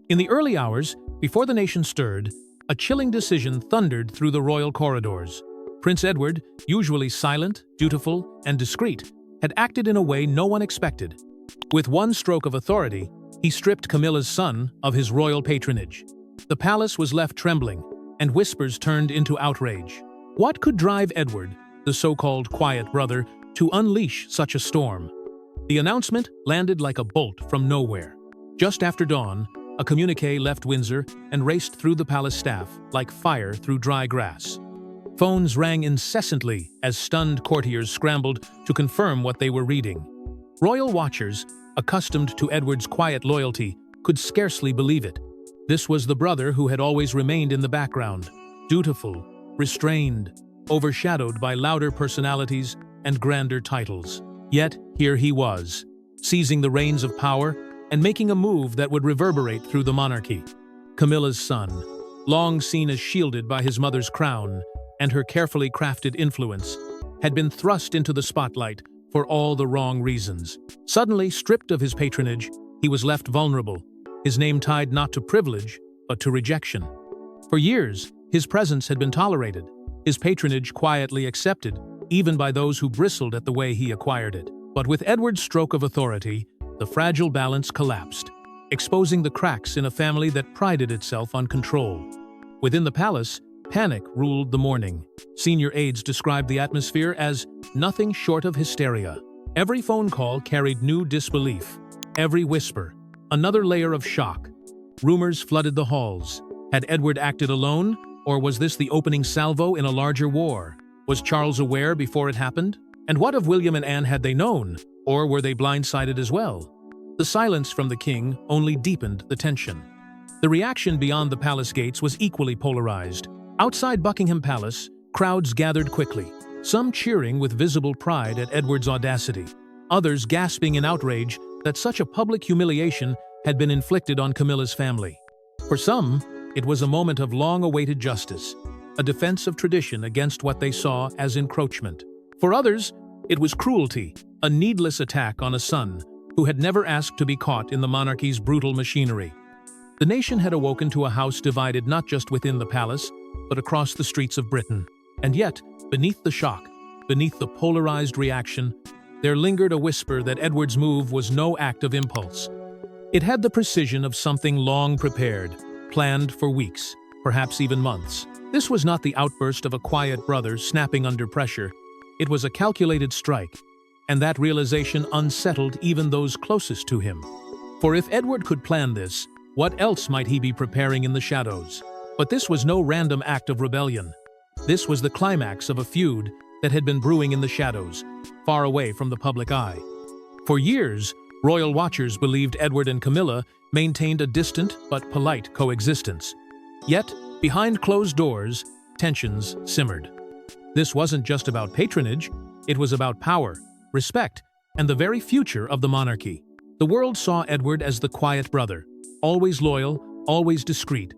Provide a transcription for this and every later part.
In the early hours, before the nation stirred, a chilling decision thundered through the royal corridors. Prince Edward, usually silent, dutiful, and discreet, had acted in a way no one expected. With one stroke of authority, he stripped Camilla's son of his royal patronage. The palace was left trembling, and whispers turned into outrage. What could drive Edward, the so-called quiet brother, to unleash such a storm? The announcement landed like a bolt from nowhere. Just after dawn, a communiqué left Windsor and raced through the palace staff like fire through dry grass. Phones rang incessantly as stunned courtiers scrambled to confirm what they were reading. Royal watchers, accustomed to Edward's quiet loyalty, could scarcely believe it. This was the brother who had always remained in the background, dutiful, restrained, overshadowed by louder personalities and grander titles. Yet here he was, seizing the reins of power and making a move that would reverberate through the monarchy. Camilla's son, long seen as shielded by his mother's crown and her carefully crafted influence, had been thrust into the spotlight for all the wrong reasons. Suddenly stripped of his patronage, he was left vulnerable, his name tied not to privilege, but to rejection. For years, his presence had been tolerated, his patronage quietly accepted, even by those who bristled at the way he acquired it. But with Edward's stroke of authority, the fragile balance collapsed, exposing the cracks in a family that prided itself on control. Within the palace, panic ruled the morning. Senior aides described the atmosphere as nothing short of hysteria. Every phone call carried new disbelief. Every whisper, another layer of shock. Rumors flooded the halls. Had Edward acted alone, or was this the opening salvo in a larger war? Was Charles aware before it happened? And what of William and Anne? Had they known, or were they blindsided as well? The silence from the king only deepened the tension. The reaction beyond the palace gates was equally polarized. Outside Buckingham Palace, crowds gathered quickly, some cheering with visible pride at Edward's audacity, others gasping in outrage that such a public humiliation had been inflicted on Camilla's family. For some, it was a moment of long-awaited justice, a defense of tradition against what they saw as encroachment. For others, it was cruelty, a needless attack on a son who had never asked to be caught in the monarchy's brutal machinery. The nation had awoken to a house divided not just within the palace, but across the streets of Britain. And yet, beneath the shock, beneath the polarized reaction, there lingered a whisper that Edward's move was no act of impulse. It had the precision of something long prepared, planned for weeks, perhaps even months. This was not the outburst of a quiet brother snapping under pressure. It was a calculated strike, and that realization unsettled even those closest to him. For if Edward could plan this, what else might he be preparing in the shadows? But this was no random act of rebellion. This was the climax of a feud that had been brewing in the shadows, far away from the public eye. For years, royal watchers believed Edward and Camilla maintained a distant but polite coexistence. Yet, behind closed doors, tensions simmered. This wasn't just about patronage, it was about power, respect, and the very future of the monarchy. The world saw Edward as the quiet brother, always loyal, always discreet.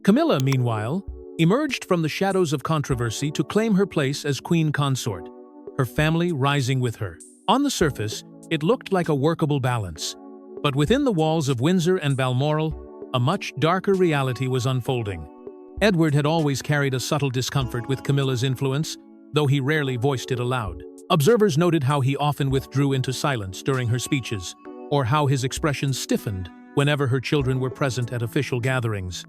Camilla, meanwhile, emerged from the shadows of controversy to claim her place as queen consort, her family rising with her. On the surface, it looked like a workable balance. But within the walls of Windsor and Balmoral, a much darker reality was unfolding. Edward had always carried a subtle discomfort with Camilla's influence, though he rarely voiced it aloud. Observers noted how he often withdrew into silence during her speeches, or how his expressions stiffened whenever her children were present at official gatherings.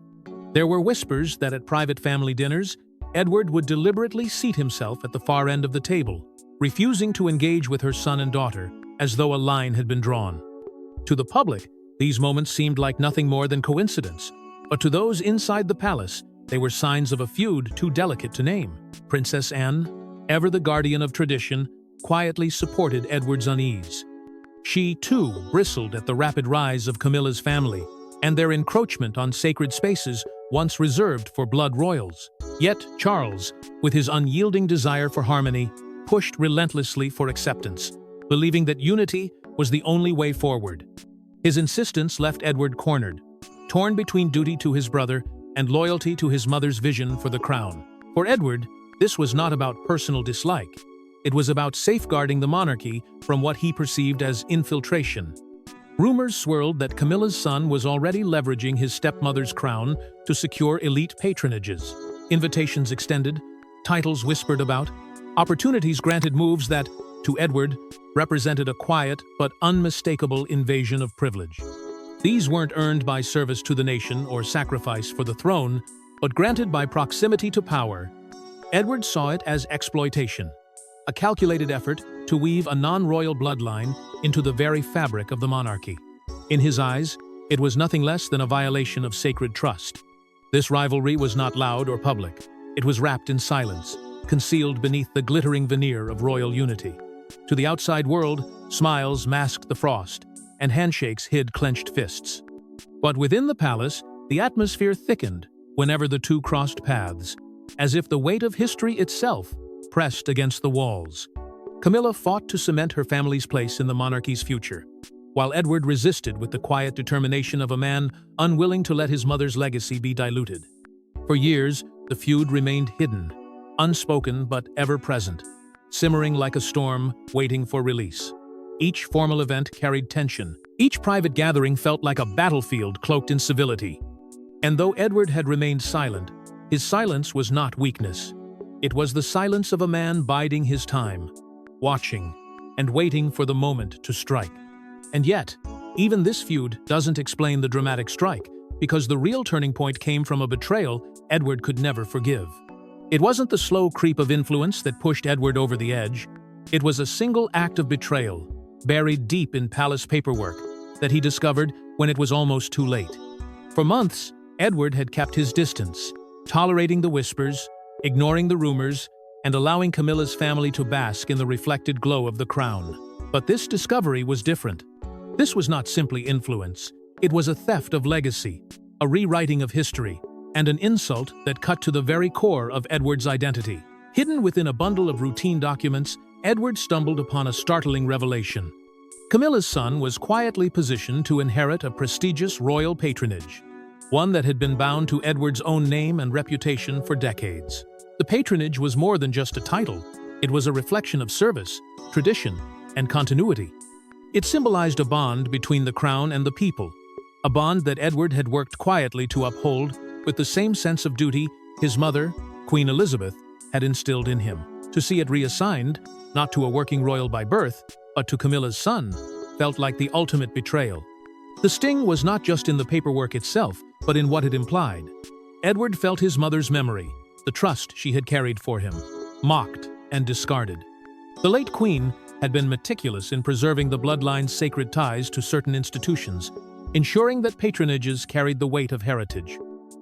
There were whispers that at private family dinners, Edward would deliberately seat himself at the far end of the table, refusing to engage with her son and daughter, as though a line had been drawn. To the public, these moments seemed like nothing more than coincidence, but to those inside the palace, they were signs of a feud too delicate to name. Princess Anne, ever the guardian of tradition, quietly supported Edward's unease. She, too, bristled at the rapid rise of Camilla's family and their encroachment on sacred spaces once reserved for blood royals. Yet Charles, with his unyielding desire for harmony, pushed relentlessly for acceptance, believing that unity was the only way forward. His insistence left Edward cornered, torn between duty to his brother and loyalty to his mother's vision for the crown. For Edward, this was not about personal dislike. It was about safeguarding the monarchy from what he perceived as infiltration. Rumors swirled that Camilla's son was already leveraging his stepmother's crown to secure elite patronages. Invitations extended, titles whispered about, opportunities granted, moves that, to Edward, represented a quiet but unmistakable invasion of privilege. These weren't earned by service to the nation or sacrifice for the throne, but granted by proximity to power. Edward saw it as exploitation, a calculated effort to weave a non-royal bloodline into the very fabric of the monarchy. In his eyes, it was nothing less than a violation of sacred trust. This rivalry was not loud or public. It was wrapped in silence, concealed beneath the glittering veneer of royal unity. To the outside world, smiles masked the frost, and handshakes hid clenched fists. But within the palace, the atmosphere thickened whenever the two crossed paths, as if the weight of history itself pressed against the walls. Camilla fought to cement her family's place in the monarchy's future, while Edward resisted with the quiet determination of a man unwilling to let his mother's legacy be diluted. For years, the feud remained hidden, unspoken but ever present, simmering like a storm waiting for release. Each formal event carried tension. Each private gathering felt like a battlefield cloaked in civility. And though Edward had remained silent, his silence was not weakness. It was the silence of a man biding his time, watching, and waiting for the moment to strike. And yet, even this feud doesn't explain the dramatic strike, because the real turning point came from a betrayal Edward could never forgive. It wasn't the slow creep of influence that pushed Edward over the edge. It was a single act of betrayal, buried deep in palace paperwork, that he discovered when it was almost too late. For months, Edward had kept his distance, tolerating the whispers, ignoring the rumors, and allowing Camilla's family to bask in the reflected glow of the crown. But this discovery was different. This was not simply influence. It was a theft of legacy, a rewriting of history, and an insult that cut to the very core of Edward's identity. Hidden within a bundle of routine documents, Edward stumbled upon a startling revelation. Camilla's son was quietly positioned to inherit a prestigious royal patronage, one that had been bound to Edward's own name and reputation for decades. The patronage was more than just a title. It was a reflection of service, tradition, and continuity. It symbolized a bond between the crown and the people, a bond that Edward had worked quietly to uphold with the same sense of duty his mother, Queen Elizabeth, had instilled in him. To see it reassigned, not to a working royal by birth, but to Camilla's son, felt like the ultimate betrayal. The sting was not just in the paperwork itself, but in what it implied. Edward felt his mother's memory, the trust she had carried for him, mocked and discarded. The late queen had been meticulous in preserving the bloodline's sacred ties to certain institutions, ensuring that patronages carried the weight of heritage.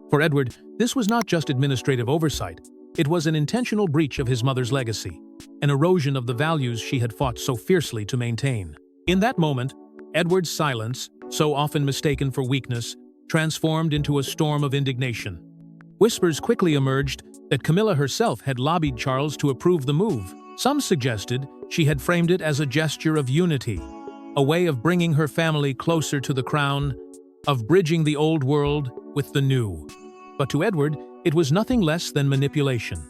For Edward, this was not just administrative oversight. It was an intentional breach of his mother's legacy, an erosion of the values she had fought so fiercely to maintain. In that moment, Edward's silence, so often mistaken for weakness, transformed into a storm of indignation. Whispers quickly emerged that Camilla herself had lobbied Charles to approve the move. Some suggested she had framed it as a gesture of unity, a way of bringing her family closer to the crown, of bridging the old world with the new. But to Edward, it was nothing less than manipulation,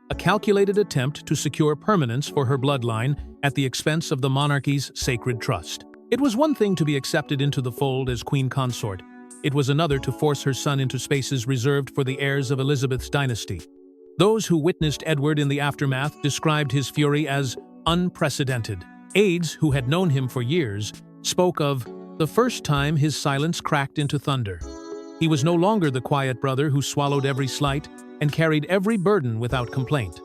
a calculated attempt to secure permanence for her bloodline at the expense of the monarchy's sacred trust. It was one thing to be accepted into the fold as queen consort. It was another to force her son into spaces reserved for the heirs of Elizabeth's dynasty. Those who witnessed Edward in the aftermath described his fury as unprecedented. Aides who had known him for years spoke of the first time his silence cracked into thunder. He was no longer the quiet brother who swallowed every slight and carried every burden without complaint.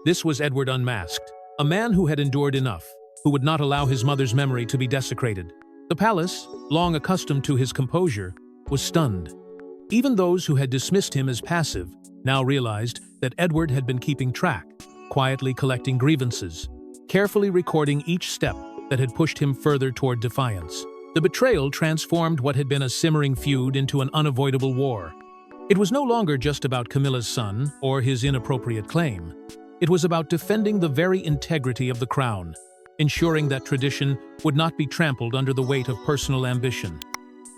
This was Edward unmasked, a man who had endured enough, who would not allow his mother's memory to be desecrated. The palace, long accustomed to his composure, was stunned. Even those who had dismissed him as passive now realized that Edward had been keeping track, quietly collecting grievances, carefully recording each step that had pushed him further toward defiance. The betrayal transformed what had been a simmering feud into an unavoidable war. It was no longer just about Camilla's son or his inappropriate claim. It was about defending the very integrity of the crown, ensuring that tradition would not be trampled under the weight of personal ambition.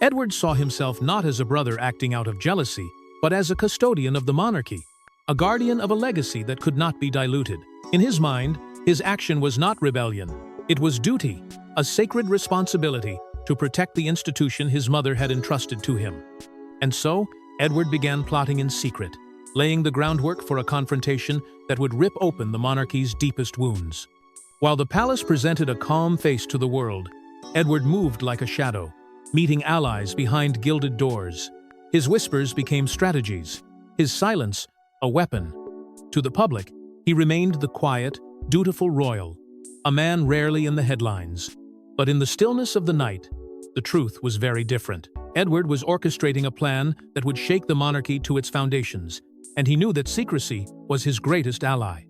Edward saw himself not as a brother acting out of jealousy, but as a custodian of the monarchy, a guardian of a legacy that could not be diluted. In his mind, his action was not rebellion. It was duty, a sacred responsibility to protect the institution his mother had entrusted to him. And so, Edward began plotting in secret, laying the groundwork for a confrontation that would rip open the monarchy's deepest wounds. While the palace presented a calm face to the world, Edward moved like a shadow, meeting allies behind gilded doors. His whispers became strategies, his silence a weapon. To the public, he remained the quiet, dutiful royal, a man rarely in the headlines. But in the stillness of the night, the truth was very different. Edward was orchestrating a plan that would shake the monarchy to its foundations, and he knew that secrecy was his greatest ally.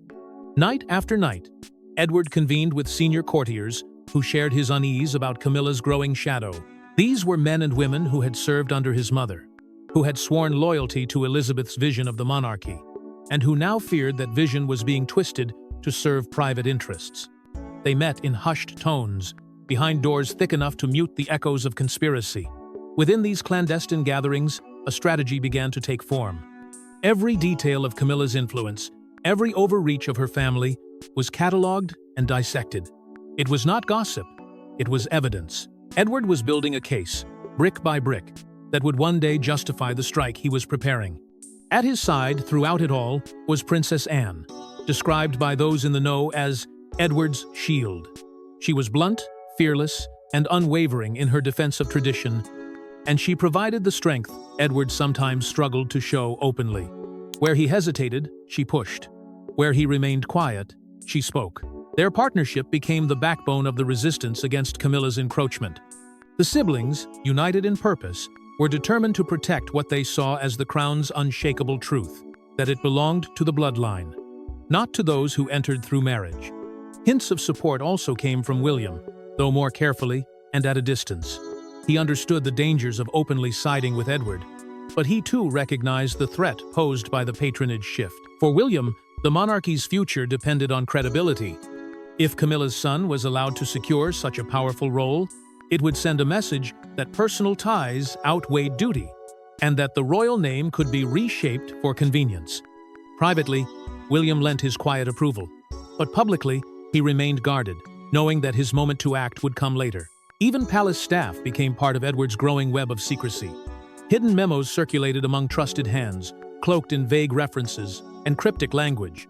Night after night, Edward convened with senior courtiers who shared his unease about Camilla's growing shadow. These were men and women who had served under his mother, who had sworn loyalty to Elizabeth's vision of the monarchy, and who now feared that vision was being twisted to serve private interests. They met in hushed tones, behind doors thick enough to mute the echoes of conspiracy. Within these clandestine gatherings, a strategy began to take form. Every detail of Camilla's influence, every overreach of her family, was catalogued and dissected. It was not gossip, it was evidence. Edward was building a case, brick by brick, that would one day justify the strike he was preparing. At his side, throughout it all, was Princess Anne, described by those in the know as Edward's shield. She was blunt, fearless, and unwavering in her defense of tradition, and she provided the strength Edward sometimes struggled to show openly. Where he hesitated, she pushed. Where he remained quiet, she spoke. Their partnership became the backbone of the resistance against Camilla's encroachment. The siblings, united in purpose, were determined to protect what they saw as the crown's unshakable truth, that it belonged to the bloodline, not to those who entered through marriage. Hints of support also came from William, though more carefully and at a distance. He understood the dangers of openly siding with Edward, but he too recognized the threat posed by the patronage shift. For William, the monarchy's future depended on credibility. If Camilla's son was allowed to secure such a powerful role, it would send a message that personal ties outweighed duty, and that the royal name could be reshaped for convenience. Privately, William lent his quiet approval, but publicly, he remained guarded, knowing that his moment to act would come later. Even palace staff became part of Edward's growing web of secrecy. Hidden memos circulated among trusted hands, cloaked in vague references and cryptic language.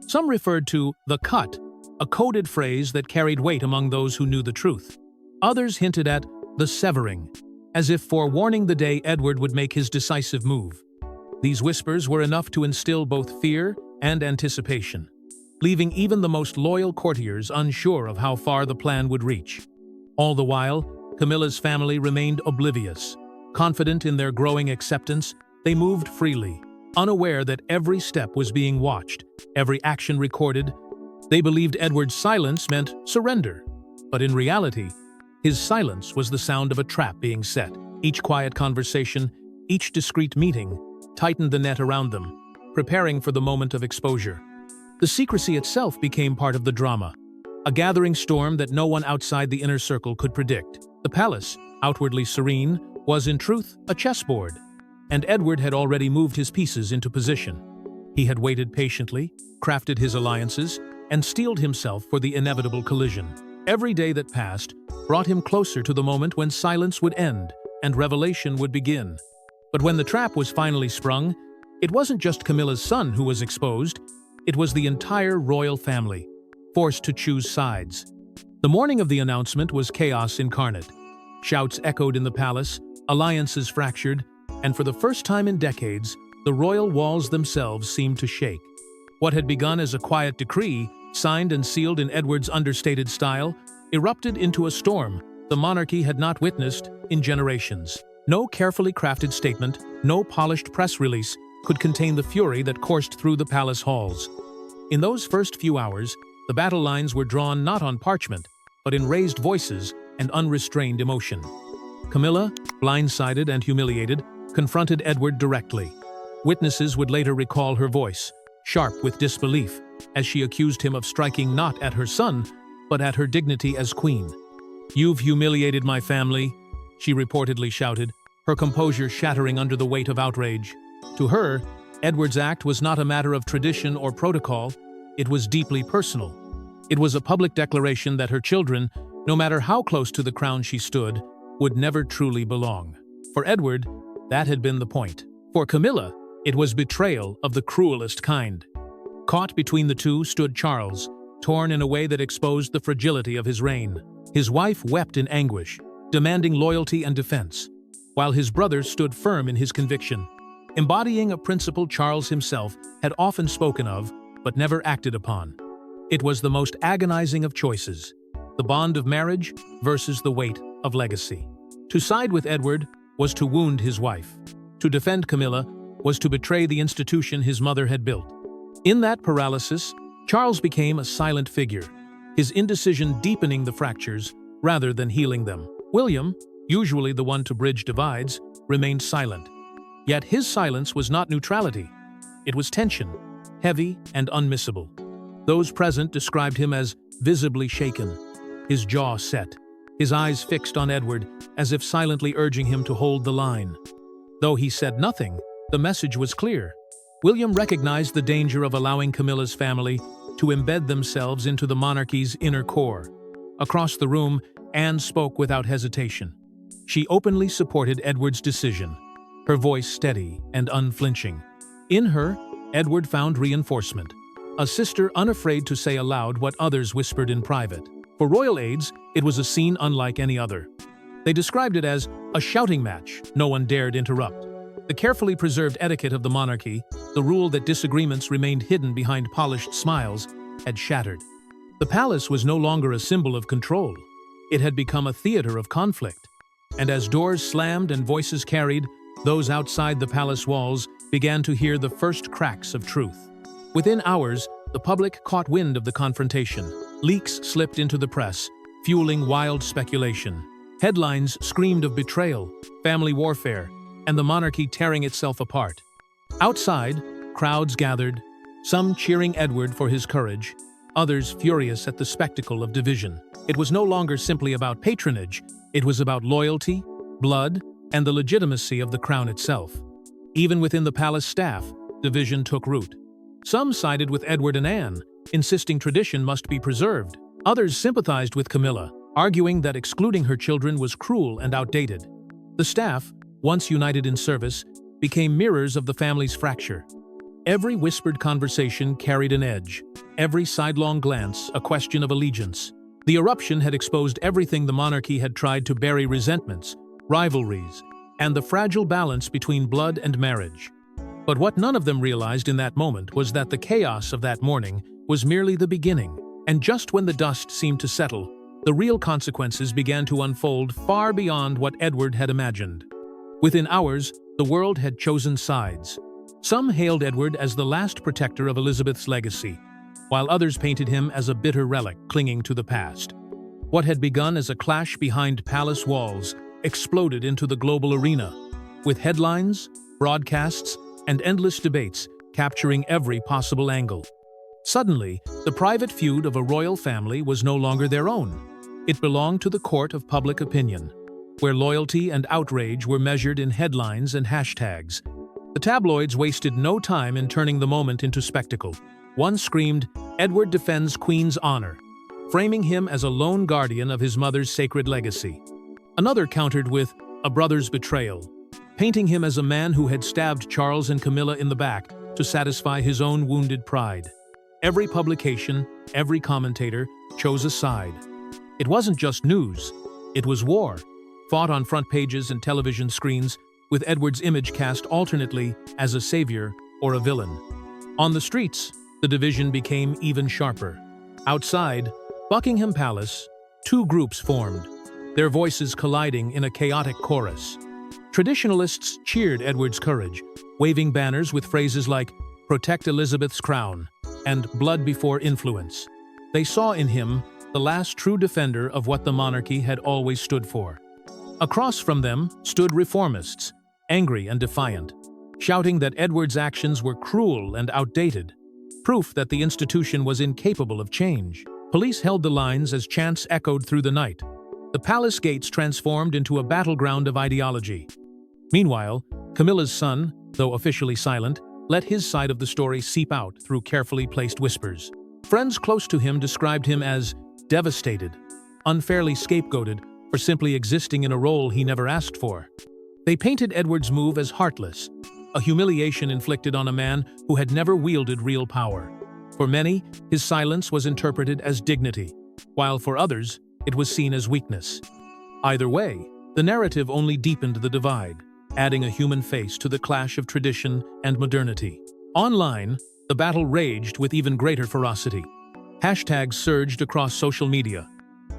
Some referred to the cut, a coded phrase that carried weight among those who knew the truth. Others hinted at the severing, as if forewarning the day Edward would make his decisive move. These whispers were enough to instill both fear and anticipation, leaving even the most loyal courtiers unsure of how far the plan would reach. All the while, Camilla's family remained oblivious. Confident in their growing acceptance, they moved freely, unaware that every step was being watched, every action recorded. They believed Edward's silence meant surrender, but in reality, his silence was the sound of a trap being set. Each quiet conversation, each discreet meeting, tightened the net around them, preparing for the moment of exposure. The secrecy itself became part of the drama, a gathering storm that no one outside the inner circle could predict. The palace, outwardly serene, was in truth a chessboard, and Edward had already moved his pieces into position. He had waited patiently, crafted his alliances, and steeled himself for the inevitable collision. Every day that passed brought him closer to the moment when silence would end and revelation would begin. But when the trap was finally sprung, it wasn't just Camilla's son who was exposed, it was the entire royal family, forced to choose sides. The morning of the announcement was chaos incarnate. Shouts echoed in the palace, alliances fractured, and for the first time in decades, the royal walls themselves seemed to shake. What had begun as a quiet decree, signed and sealed in Edward's understated style, erupted into a storm the monarchy had not witnessed in generations. No carefully crafted statement, no polished press release could contain the fury that coursed through the palace halls. In those first few hours, the battle lines were drawn not on parchment, but in raised voices and unrestrained emotion. Camilla, blindsided and humiliated, confronted Edward directly. Witnesses would later recall her voice, sharp with disbelief, as she accused him of striking not at her son, but at her dignity as queen. "You've humiliated my family," she reportedly shouted, her composure shattering under the weight of outrage. To her, Edward's act was not a matter of tradition or protocol, it was deeply personal. It was a public declaration that her children, no matter how close to the crown she stood, would never truly belong. For Edward, that had been the point. For Camilla, it was betrayal of the cruelest kind. Caught between the two stood Charles, torn in a way that exposed the fragility of his reign. His wife wept in anguish, demanding loyalty and defense, while his brother stood firm in his conviction, embodying a principle Charles himself had often spoken of but never acted upon. It was the most agonizing of choices, the bond of marriage versus the weight of legacy. To side with Edward was to wound his wife. To defend Camilla was to betray the institution his mother had built. In that paralysis, Charles became a silent figure, his indecision deepening the fractures rather than healing them. William, usually the one to bridge divides, remained silent. Yet his silence was not neutrality. It was tension, heavy and unmissable. Those present described him as visibly shaken, his jaw set, his eyes fixed on Edward as if silently urging him to hold the line. Though he said nothing, the message was clear. William recognized the danger of allowing Camilla's family to embed themselves into the monarchy's inner core. Across the room, Anne spoke without hesitation. She openly supported Edward's decision, her voice steady and unflinching. In her, Edward found reinforcement, a sister unafraid to say aloud what others whispered in private. For royal aides, it was a scene unlike any other. They described it as a shouting match no one dared interrupt. The carefully preserved etiquette of the monarchy, the rule that disagreements remained hidden behind polished smiles, had shattered. The palace was no longer a symbol of control. It had become a theater of conflict. And as doors slammed and voices carried, those outside the palace walls began to hear the first cracks of truth. Within hours, the public caught wind of the confrontation. Leaks slipped into the press, fueling wild speculation. Headlines screamed of betrayal, family warfare, and the monarchy tearing itself apart. Outside, crowds gathered, some cheering Edward for his courage, others furious at the spectacle of division. It was no longer simply about patronage, it was about loyalty, blood, and the legitimacy of the crown itself. Even within the palace staff, division took root. Some sided with Edward and Anne, insisting tradition must be preserved. Others sympathized with Camilla, arguing that excluding her children was cruel and outdated. The staff, once united in service, became mirrors of the family's fracture. Every whispered conversation carried an edge, every sidelong glance a question of allegiance. The eruption had exposed everything the monarchy had tried to bury: resentments, rivalries, and the fragile balance between blood and marriage. But what none of them realized in that moment was that the chaos of that morning was merely the beginning, and just when the dust seemed to settle, the real consequences began to unfold far beyond what Edward had imagined. Within hours, the world had chosen sides. Some hailed Edward as the last protector of Elizabeth's legacy, while others painted him as a bitter relic clinging to the past. What had begun as a clash behind palace walls exploded into the global arena, with headlines, broadcasts, and endless debates capturing every possible angle. Suddenly, the private feud of a royal family was no longer their own. It belonged to the court of public opinion, where loyalty and outrage were measured in headlines and hashtags. The tabloids wasted no time in turning the moment into spectacle. One screamed, "Edward defends Queen's honor," framing him as a lone guardian of his mother's sacred legacy. Another countered with, "A brother's betrayal," painting him as a man who had stabbed Charles and Camilla in the back to satisfy his own wounded pride. Every publication, every commentator, chose a side. It wasn't just news, it was war, fought on front pages and television screens, with Edward's image cast alternately as a savior or a villain. On the streets, the division became even sharper. Outside Buckingham Palace, two groups formed, their voices colliding in a chaotic chorus. Traditionalists cheered Edward's courage, waving banners with phrases like, "Protect Elizabeth's crown," and "Blood before influence." They saw in him the last true defender of what the monarchy had always stood for. Across from them stood reformists, angry and defiant, shouting that Edward's actions were cruel and outdated, proof that the institution was incapable of change. Police held the lines as chants echoed through the night. The palace gates transformed into a battleground of ideology. Meanwhile, Camilla's son, though officially silent, let his side of the story seep out through carefully placed whispers. Friends close to him described him as devastated, unfairly scapegoated, or simply existing in a role he never asked for. They painted Edward's move as heartless, a humiliation inflicted on a man who had never wielded real power. For many, his silence was interpreted as dignity, while for others, it was seen as weakness. Either way, the narrative only deepened the divide, adding a human face to the clash of tradition and modernity. Online, the battle raged with even greater ferocity. Hashtags surged across social media.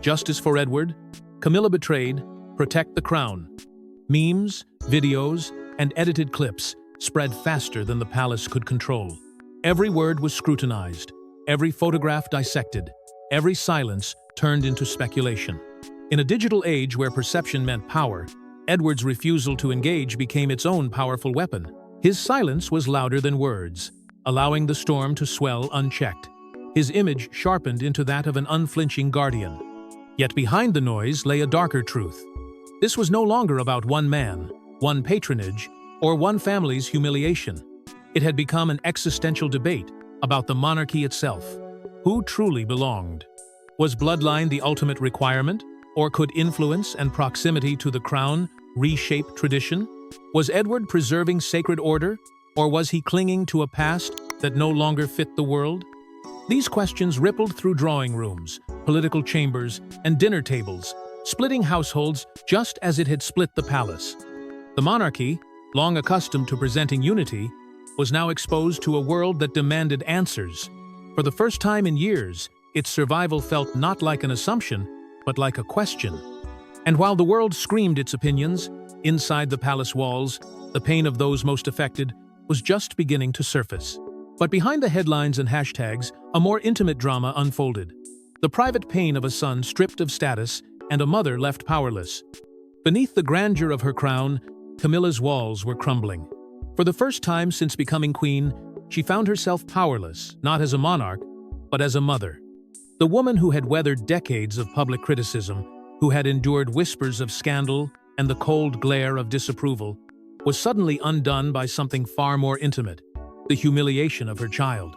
Justice for Edward, Camilla betrayed, protect the crown. Memes, videos, and edited clips spread faster than the palace could control. Every word was scrutinized, every photograph dissected, every silence turned into speculation. In a digital age where perception meant power, Edward's refusal to engage became its own powerful weapon. His silence was louder than words, allowing the storm to swell unchecked. His image sharpened into that of an unflinching guardian. Yet behind the noise lay a darker truth. This was no longer about one man, one patronage, or one family's humiliation. It had become an existential debate about the monarchy itself. Who truly belonged? Was bloodline the ultimate requirement, or could influence and proximity to the crown reshape tradition? Was Edward preserving sacred order, or was he clinging to a past that no longer fit the world? These questions rippled through drawing rooms, political chambers, and dinner tables, splitting households just as it had split the palace. The monarchy, long accustomed to presenting unity, was now exposed to a world that demanded answers. For the first time in years, its survival felt not like an assumption, but like a question. And while the world screamed its opinions, inside the palace walls, the pain of those most affected was just beginning to surface. But behind the headlines and hashtags, a more intimate drama unfolded. The private pain of a son stripped of status and a mother left powerless. Beneath the grandeur of her crown, Camilla's walls were crumbling. For the first time since becoming queen, she found herself powerless, not as a monarch, but as a mother. The woman who had weathered decades of public criticism, who had endured whispers of scandal and the cold glare of disapproval, was suddenly undone by something far more intimate: the humiliation of her child.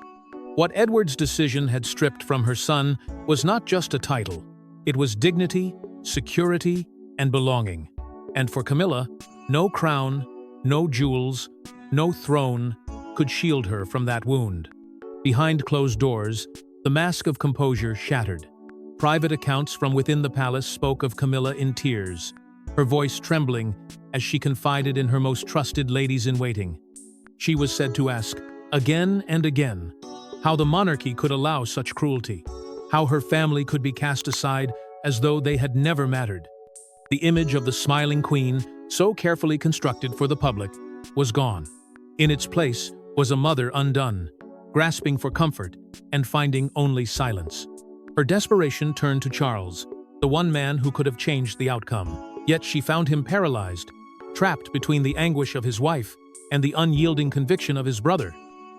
What Edward's decision had stripped from her son was not just a title. It was dignity, security, and belonging. And for Camilla, no crown, no jewels, no throne could shield her from that wound. Behind closed doors, the mask of composure shattered. Private accounts from within the palace spoke of Camilla in tears, her voice trembling as she confided in her most trusted ladies-in-waiting. She was said to ask, again and again, how the monarchy could allow such cruelty, how her family could be cast aside as though they had never mattered. The image of the smiling queen, so carefully constructed for the public, was gone. In its place was a mother undone, grasping for comfort and finding only silence. Her desperation turned to Charles, the one man who could have changed the outcome. Yet she found him paralyzed, trapped between the anguish of his wife and the unyielding conviction of his brother.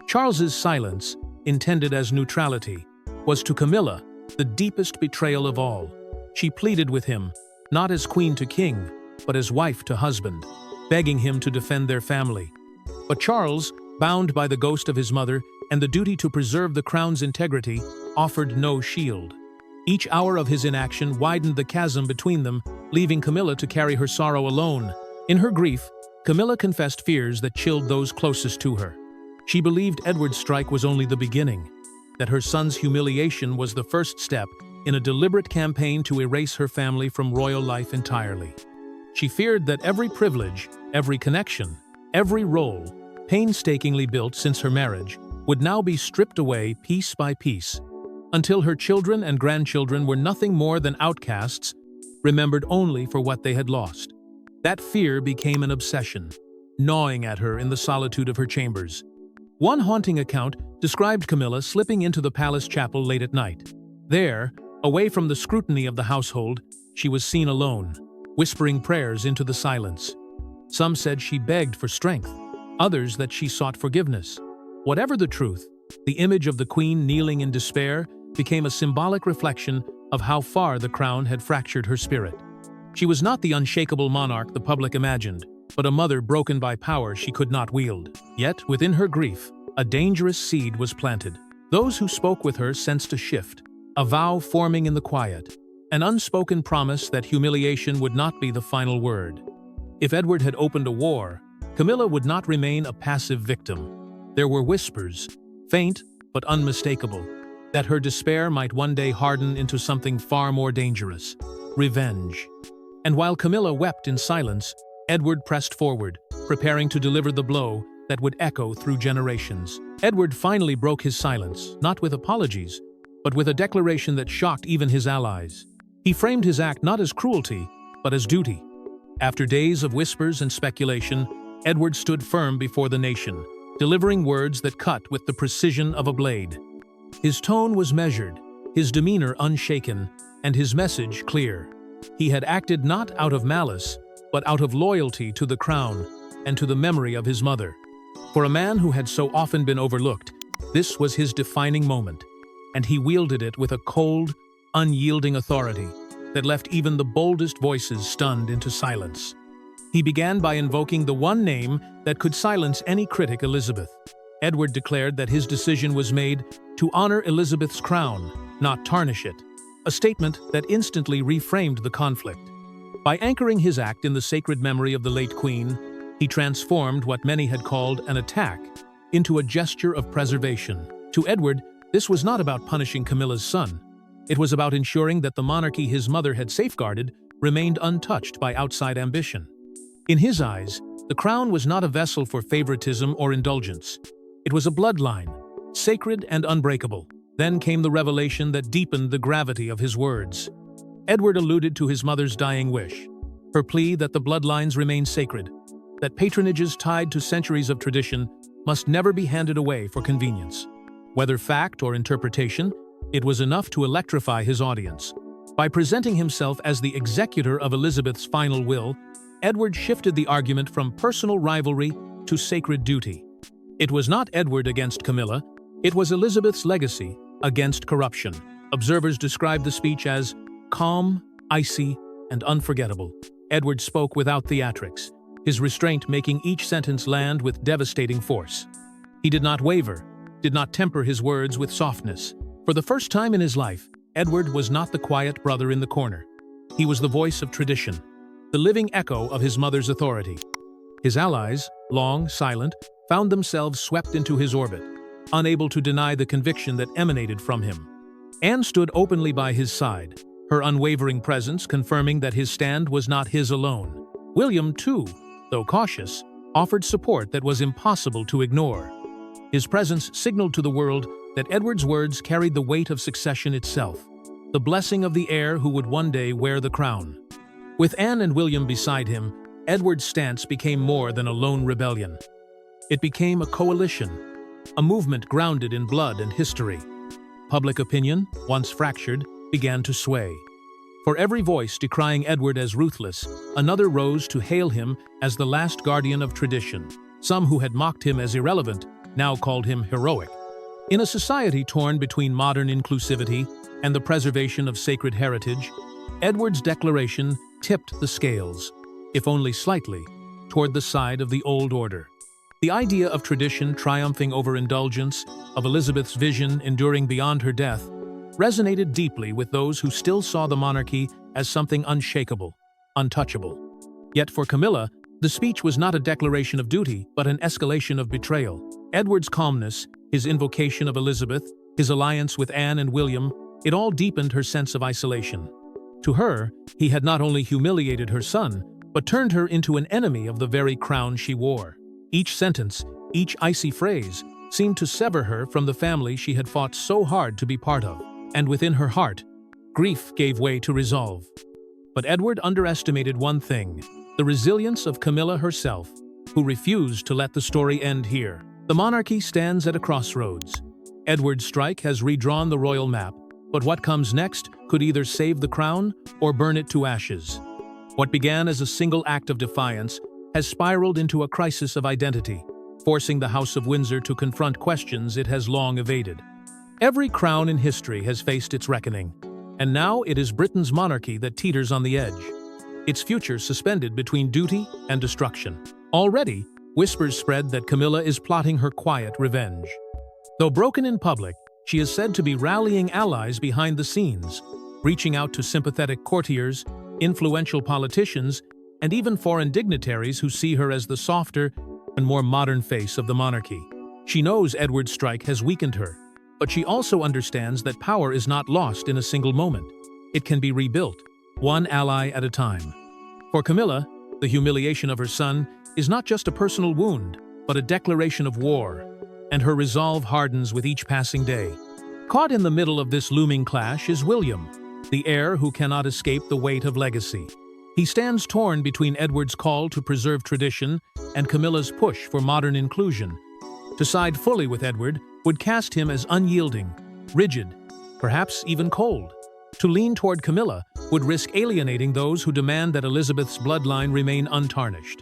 Charles's silence, intended as neutrality, was to Camilla the deepest betrayal of all. She pleaded with him, not as queen to king, but as wife to husband, begging him to defend their family. But Charles, bound by the ghost of his mother and the duty to preserve the crown's integrity, offered no shield. Each hour of his inaction widened the chasm between them, leaving Camilla to carry her sorrow alone. In her grief, Camilla confessed fears that chilled those closest to her. She believed Edward's strike was only the beginning, that her son's humiliation was the first step in a deliberate campaign to erase her family from royal life entirely. She feared that every privilege, every connection, every role, painstakingly built since her marriage, would now be stripped away piece by piece, until her children and grandchildren were nothing more than outcasts, remembered only for what they had lost. That fear became an obsession, gnawing at her in the solitude of her chambers. One haunting account described Camilla slipping into the palace chapel late at night. There, away from the scrutiny of the household, she was seen alone, whispering prayers into the silence. Some said she begged for strength, others that she sought forgiveness. Whatever the truth, the image of the queen kneeling in despair became a symbolic reflection of how far the crown had fractured her spirit. She was not the unshakable monarch the public imagined, but a mother broken by power she could not wield. Yet, within her grief, a dangerous seed was planted. Those who spoke with her sensed a shift, a vow forming in the quiet, an unspoken promise that humiliation would not be the final word. If Edward had opened a war, Camilla would not remain a passive victim. There were whispers, faint but unmistakable, that her despair might one day harden into something far more dangerous: revenge. And while Camilla wept in silence, Edward pressed forward, preparing to deliver the blow that would echo through generations. Edward finally broke his silence, not with apologies, but with a declaration that shocked even his allies. He framed his act not as cruelty, but as duty. After days of whispers and speculation, Edward stood firm before the nation, delivering words that cut with the precision of a blade. His tone was measured, his demeanor unshaken, and his message clear. He had acted not out of malice, but out of loyalty to the crown and to the memory of his mother. For a man who had so often been overlooked, this was his defining moment, and he wielded it with a cold, unyielding authority that left even the boldest voices stunned into silence. He began by invoking the one name that could silence any critic: Elizabeth. Edward declared that his decision was made to honor Elizabeth's crown, not tarnish it, a statement that instantly reframed the conflict. By anchoring his act in the sacred memory of the late Queen, he transformed what many had called an attack into a gesture of preservation. To Edward, this was not about punishing Camilla's son. It was about ensuring that the monarchy his mother had safeguarded remained untouched by outside ambition. In his eyes, the crown was not a vessel for favoritism or indulgence. It was a bloodline, sacred and unbreakable. Then came the revelation that deepened the gravity of his words. Edward alluded to his mother's dying wish, her plea that the bloodlines remain sacred, that patronages tied to centuries of tradition must never be handed away for convenience. Whether fact or interpretation, it was enough to electrify his audience. By presenting himself as the executor of Elizabeth's final will, Edward shifted the argument from personal rivalry to sacred duty. It was not Edward against Camilla, it was Elizabeth's legacy against corruption. Observers described the speech as calm, icy, and unforgettable. Edward spoke without theatrics, his restraint making each sentence land with devastating force. He did not waver, did not temper his words with softness. For the first time in his life, Edward was not the quiet brother in the corner. He was the voice of tradition, the living echo of his mother's authority. His allies, long silent, found themselves swept into his orbit, unable to deny the conviction that emanated from him. Anne stood openly by his side, her unwavering presence confirming that his stand was not his alone. William, too, though cautious, offered support that was impossible to ignore. His presence signaled to the world that Edward's words carried the weight of succession itself, the blessing of the heir who would one day wear the crown. With Anne and William beside him, Edward's stance became more than a lone rebellion. It became a coalition, a movement grounded in blood and history. Public opinion, once fractured, began to sway. For every voice decrying Edward as ruthless, another rose to hail him as the last guardian of tradition. Some who had mocked him as irrelevant now called him heroic. In a society torn between modern inclusivity and the preservation of sacred heritage, Edward's declaration tipped the scales, if only slightly, toward the side of the old order. The idea of tradition triumphing over indulgence, of Elizabeth's vision enduring beyond her death, resonated deeply with those who still saw the monarchy as something unshakable, untouchable. Yet for Camilla, the speech was not a declaration of duty, but an escalation of betrayal. Edward's calmness, his invocation of Elizabeth, his alliance with Anne and William, it all deepened her sense of isolation. To her, he had not only humiliated her son, but turned her into an enemy of the very crown she wore. Each sentence, each icy phrase, seemed to sever her from the family she had fought so hard to be part of. And within her heart, grief gave way to resolve. But Edward underestimated one thing: the resilience of Camilla herself, who refused to let the story end here. The monarchy stands at a crossroads. Edward's strike has redrawn the royal map, but what comes next could either save the crown or burn it to ashes. What began as a single act of defiance has spiraled into a crisis of identity, forcing the House of Windsor to confront questions it has long evaded. Every crown in history has faced its reckoning, and now it is Britain's monarchy that teeters on the edge, its future suspended between duty and destruction. Already, whispers spread that Camilla is plotting her quiet revenge. Though broken in public, she is said to be rallying allies behind the scenes. reaching out to sympathetic courtiers, influential politicians, and even foreign dignitaries who see her as the softer and more modern face of the monarchy. She knows Edward's strike has weakened her, but she also understands that power is not lost in a single moment. It can be rebuilt, one ally at a time. For Camilla, the humiliation of her son is not just a personal wound, but a declaration of war, and her resolve hardens with each passing day. Caught in the middle of this looming clash is William, the heir who cannot escape the weight of legacy. He stands torn between Edward's call to preserve tradition and Camilla's push for modern inclusion. To side fully with Edward would cast him as unyielding, rigid, perhaps even cold. To lean toward Camilla would risk alienating those who demand that Elizabeth's bloodline remain untarnished.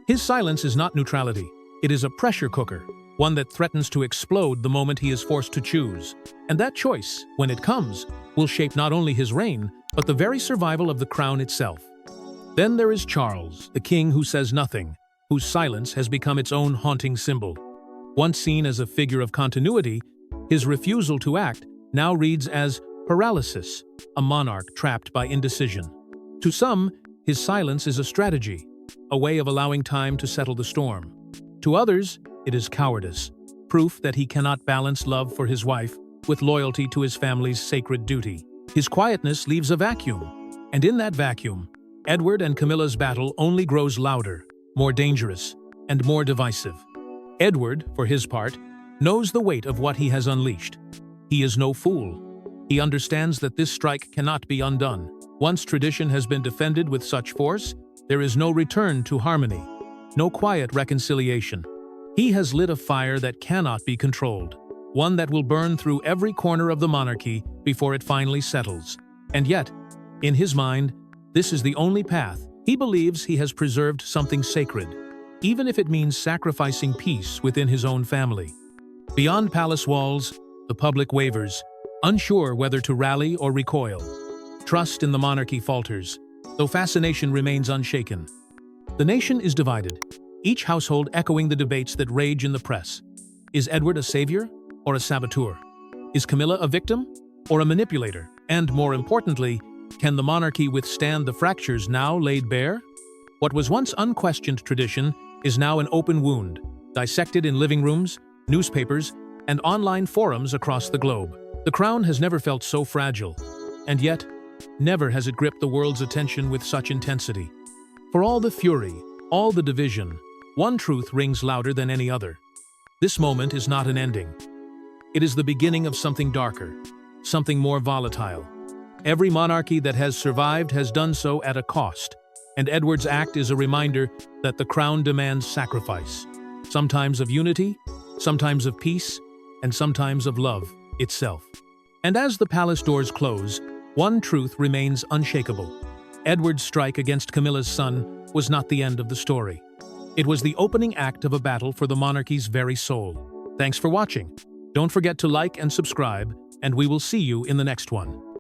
His silence is not neutrality. It is a pressure cooker, one that threatens to explode the moment he is forced to choose. And that choice, when it comes, will shape not only his reign, but the very survival of the crown itself. Then there is Charles, the king who says nothing, whose silence has become its own haunting symbol. Once seen as a figure of continuity, his refusal to act now reads as paralysis, a monarch trapped by indecision. To some, his silence is a strategy, a way of allowing time to settle the storm. To others, it is cowardice, proof that he cannot balance love for his wife with loyalty to his family's sacred duty. His quietness leaves a vacuum, and in that vacuum, Edward and Camilla's battle only grows louder, more dangerous, and more divisive. Edward, for his part, knows the weight of what he has unleashed. He is no fool. He understands that this strike cannot be undone. Once tradition has been defended with such force, there is no return to harmony, no quiet reconciliation. He has lit a fire that cannot be controlled, one that will burn through every corner of the monarchy before it finally settles. And yet, in his mind, this is the only path. He believes he has preserved something sacred, even if it means sacrificing peace within his own family. Beyond palace walls, the public wavers, unsure whether to rally or recoil. Trust in the monarchy falters, though fascination remains unshaken. The nation is divided, each household echoing the debates that rage in the press. Is Edward a savior or a saboteur? Is Camilla a victim or a manipulator? And more importantly, can the monarchy withstand the fractures now laid bare? What was once unquestioned tradition is now an open wound, dissected in living rooms, newspapers, and online forums across the globe. The crown has never felt so fragile, and yet, never has it gripped the world's attention with such intensity. For all the fury, all the division, one truth rings louder than any other. This moment is not an ending. It is the beginning of something darker, something more volatile. Every monarchy that has survived has done so at a cost, and Edward's act is a reminder that the crown demands sacrifice, sometimes of unity, sometimes of peace, and sometimes of love itself. And as the palace doors close, one truth remains unshakable. Edward's strike against Camilla's son was not the end of the story. It was the opening act of a battle for the monarchy's very soul. Thanks for watching. Don't forget to like and subscribe, and we will see you in the next one.